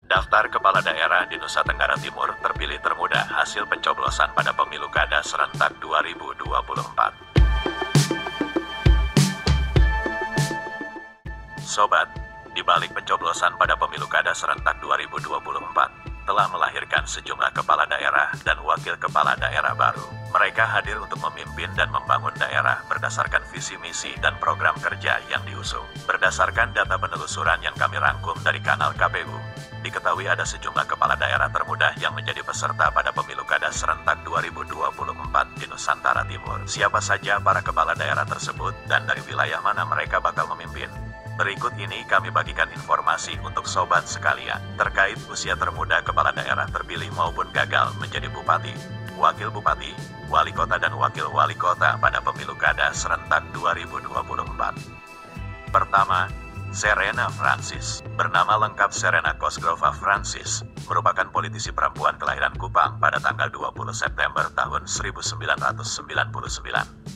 Daftar Kepala Daerah di Nusa Tenggara Timur terpilih termuda hasil pencoblosan pada Pemilu Kada serentak 2024. Sobat, di balik pencoblosan pada Pemilu Kada serentak 2024, telah melahirkan sejumlah kepala daerah dan wakil kepala daerah baru. Mereka hadir untuk memimpin dan membangun daerah berdasarkan visi misi dan program kerja yang diusung. Berdasarkan data penelusuran yang kami rangkum dari kanal KPU, diketahui ada sejumlah kepala daerah termuda yang menjadi peserta pada Pemilu Kada serentak 2024 di Nusantara Timur. Siapa saja para kepala daerah tersebut dan dari wilayah mana mereka bakal memimpin? Berikut ini kami bagikan informasi untuk sobat sekalian terkait usia termuda kepala daerah terpilih maupun gagal menjadi bupati, wakil bupati, wali kota dan wakil wali kota pada Pemilu Kada serentak 2024. Pertama, Serena Francis. Bernama lengkap Serena Cosgrova Francis, merupakan politisi perempuan kelahiran Kupang pada tanggal 20 September tahun 1999.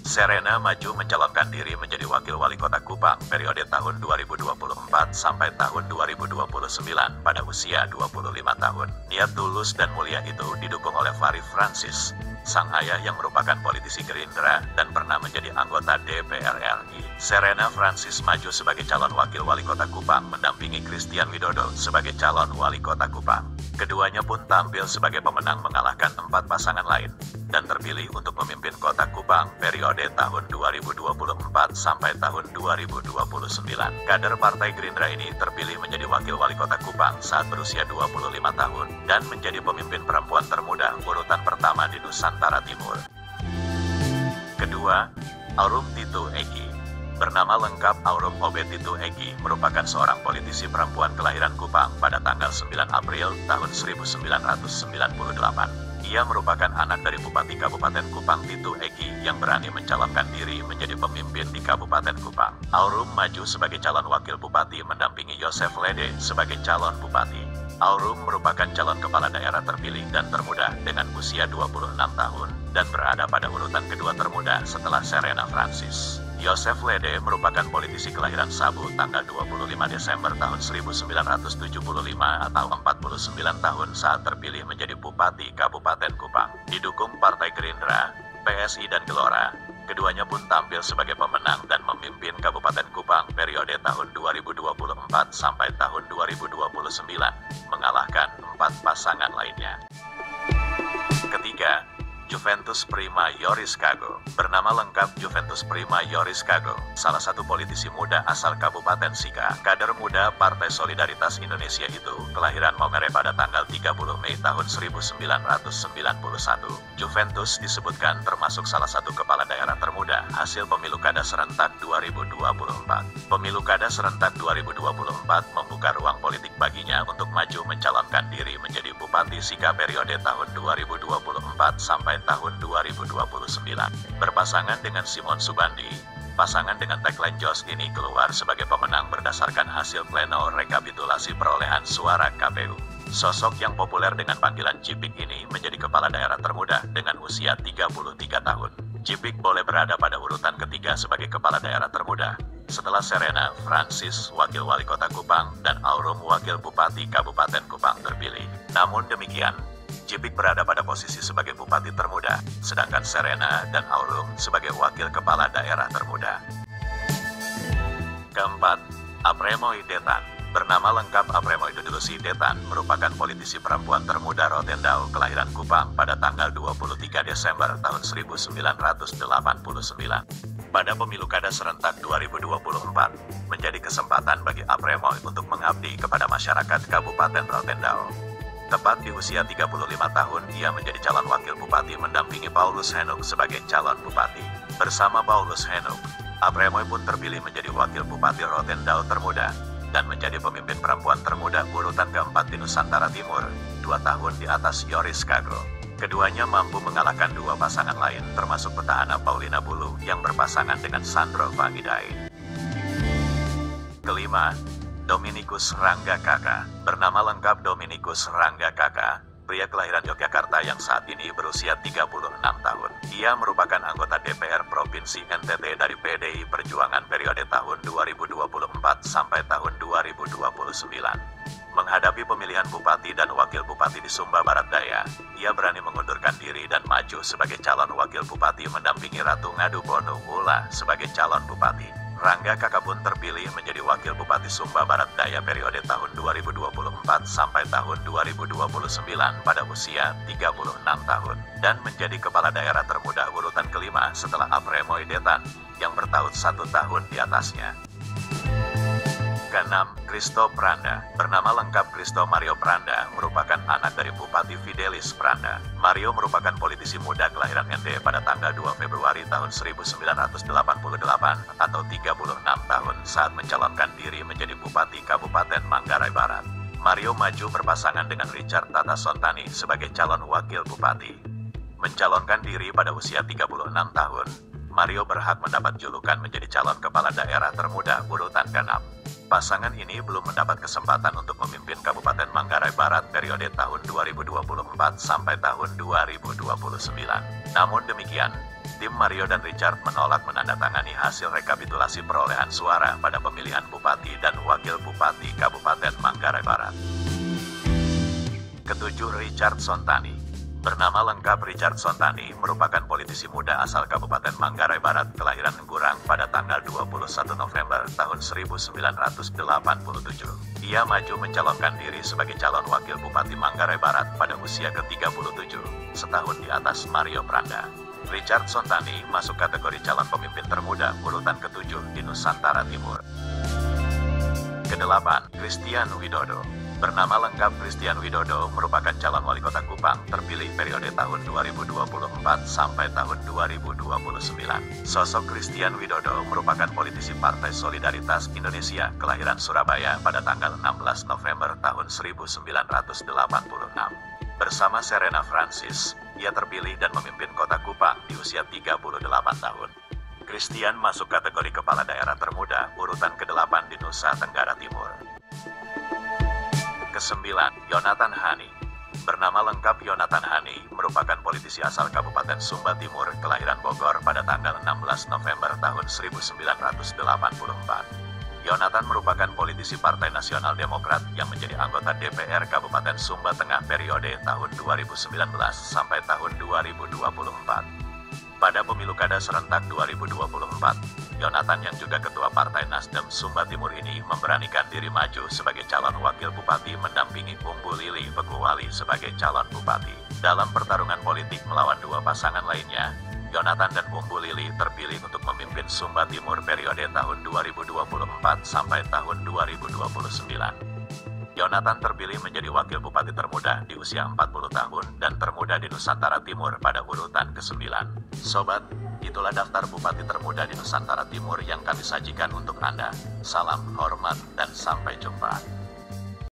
Serena maju mencalonkan diri menjadi wakil wali kota Kupang periode tahun 2024 sampai tahun 2029 pada usia 25 tahun. Niat tulus dan mulia itu didukung oleh Fari Francis, sang ayah yang merupakan politisi Gerindra dan pernah menjadi anggota DPR RI. Serena Francis maju sebagai calon wakil wali kota Kupang mendampingi Christian Widodo sebagai calon wali kota Kupang. Keduanya pun tampil sebagai pemenang mengalahkan 4 pasangan lain dan terpilih untuk memimpin kota Kupang periode tahun 2024 sampai tahun 2029. Kader Partai Gerindra ini terpilih menjadi wakil wali kota Kupang saat berusia 25 tahun dan menjadi pemimpin perempuan termuda urutan pertama di Nusantara Timur. Kedua, Aurum Tito Egi. Bernama lengkap Aurum Obe Tito Egi, merupakan seorang politisi perempuan kelahiran Kupang pada tanggal 9 April tahun 1998. Ia merupakan anak dari Bupati Kabupaten Kupang Tito Egi yang berani mencalonkan diri menjadi pemimpin di Kabupaten Kupang. Aurum maju sebagai calon wakil bupati mendampingi Yosef Lede sebagai calon bupati. Aurum merupakan calon kepala daerah terpilih dan termuda dengan usia 26 tahun dan berada pada urutan kedua termuda setelah Serena Francis. Yosef Lede merupakan politisi kelahiran Sabu tanggal 25 Desember tahun 1975 atau 49 tahun saat terpilih menjadi Bupati Kabupaten Kupang. Didukung Partai Gerindra, PSI dan Gelora, keduanya pun tampil sebagai pemenang dan memimpin Kabupaten Kupang periode tahun 2024 sampai tahun 2029, mengalahkan 4 pasangan lainnya. Ketiga, Juventus Prima Yoris Kago. Bernama lengkap Juventus Prima Yoris Kago, salah satu politisi muda asal Kabupaten Sika. Kader muda Partai Solidaritas Indonesia itu kelahiran Maumere pada tanggal 30 Mei tahun 1991. Juventus disebutkan termasuk salah satu kepala daerah termuda hasil Pemilu Kada serentak 2024. Pemilu Kada serentak 2024 membuka ruang politik baginya untuk maju mencalonkan diri menjadi Bupati Sika periode tahun 2024 sampai tahun 2029. Berpasangan dengan Simon Subandi, pasangan dengan tagline Jos ini keluar sebagai pemenang berdasarkan hasil pleno rekapitulasi perolehan suara KPU. Sosok yang populer dengan panggilan Cipik ini menjadi kepala daerah termuda dengan usia 33 tahun. Cipik boleh berada pada urutan ketiga sebagai kepala daerah termuda, setelah Serena Francis, wakil wali kota Kupang, dan Aurum, wakil bupati Kabupaten Kupang terpilih. Namun demikian, Cipik berada pada posisi sebagai bupati termuda, sedangkan Serena dan Aurum sebagai wakil kepala daerah termuda. Keempat, Apremoy Detan. Bernama lengkap Apremoy Dudulusi Detan, merupakan politisi perempuan termuda Rotendao kelahiran Kupang pada tanggal 23 Desember tahun 1989. Pada Pemilu Kada serentak 2024, menjadi kesempatan bagi Apremoy untuk mengabdi kepada masyarakat Kabupaten Rotendao. Tepat di usia 35 tahun, ia menjadi calon wakil bupati mendampingi Paulus Henuk sebagai calon bupati. Bersama Paulus Henuk, Apremoy pun terpilih menjadi wakil bupati Rotendao termuda dan menjadi pemimpin perempuan termuda urutan keempat di Nusantara Timur, 2 tahun di atas Yoris Kago. Keduanya mampu mengalahkan 2 pasangan lain, termasuk petahana Paulina Bulu yang berpasangan dengan Sandro Fahidai. Kelima, Dominikus Rangga Kaka. Bernama lengkap Dominikus Rangga Kaka, pria kelahiran Yogyakarta yang saat ini berusia 36 tahun. Ia merupakan anggota DPR Provinsi NTT dari PDI Perjuangan periode tahun 2024 sampai tahun 2029. Menghadapi pemilihan bupati dan wakil bupati di Sumba Barat Daya, ia berani mengundurkan diri dan maju sebagai calon wakil bupati mendampingi Ratu Ngadu Bono Ula sebagai calon bupati. Rangga Kakabun terpilih menjadi wakil bupati Sumba Barat Daya periode tahun 2024 sampai tahun 2029 pada usia 36 tahun dan menjadi kepala daerah termuda urutan kelima setelah Apremoy Detan yang bertaut 1 tahun di atasnya. Keenam, Christo Pranda. Bernama lengkap Christo Mario Pranda, merupakan anak dari Bupati Fidelis Pranda. Mario merupakan politisi muda kelahiran ND pada tanggal 2 Februari tahun 1988 atau 36 tahun saat mencalonkan diri menjadi Bupati Kabupaten Manggarai Barat. Mario maju berpasangan dengan Richard Tata Sontani sebagai calon wakil bupati. Mencalonkan diri pada usia 36 tahun, Mario berhak mendapat julukan menjadi calon kepala daerah termuda urutan ke-6. Pasangan ini belum mendapat kesempatan untuk memimpin Kabupaten Manggarai Barat periode tahun 2024 sampai tahun 2029. Namun demikian, tim Mario dan Richard menolak menandatangani hasil rekapitulasi perolehan suara pada pemilihan bupati dan wakil bupati Kabupaten Manggarai Barat. Ketujuh, Richard Sontani. Bernama lengkap Richard Sontani, merupakan politisi muda asal Kabupaten Manggarai Barat kelahiran Ngurang pada tanggal 21 November tahun 1987. Ia maju mencalonkan diri sebagai calon wakil Bupati Manggarai Barat pada usia ke-37, setahun di atas Mario Pranda. Richard Sontani masuk kategori calon pemimpin termuda urutan ke-7 di Nusantara Timur. Kedelapan, Christian Widodo. Bernama lengkap Christian Widodo, merupakan calon wali kota Kupang terpilih periode tahun 2024 sampai tahun 2029. Sosok Christian Widodo merupakan politisi Partai Solidaritas Indonesia kelahiran Surabaya pada tanggal 16 November tahun 1986. Bersama Serena Francis, ia terpilih dan memimpin kota Kupang di usia 38 tahun. Christian masuk kategori kepala daerah termuda urutan ke-8 di Nusa Tenggara Timur. Kesembilan, Yonatan Hani. Bernama lengkap Yonatan Hani, merupakan politisi asal Kabupaten Sumba Timur kelahiran Bogor pada tanggal 16 November tahun 1984. Yonatan merupakan politisi Partai Nasional Demokrat yang menjadi anggota DPR Kabupaten Sumba Tengah periode tahun 2019 sampai tahun 2024. Pada pemilu kada serentak 2024, Yonatan yang juga ketua Partai Nasdem Sumba Timur ini memberanikan diri maju sebagai calon wakil bupati mendampingi Umbu Lili Pekuwali sebagai calon bupati. Dalam pertarungan politik melawan dua pasangan lainnya, Yonatan dan Umbu Lili terpilih untuk memimpin Sumba Timur periode tahun 2024 sampai tahun 2029. Yonatan terpilih menjadi wakil bupati termuda di usia 40 tahun dan termuda di Nusantara Timur pada urutan ke-9. Sobat, itulah daftar bupati termuda di Nusantara Timur yang kami sajikan untuk Anda. Salam hormat dan sampai jumpa.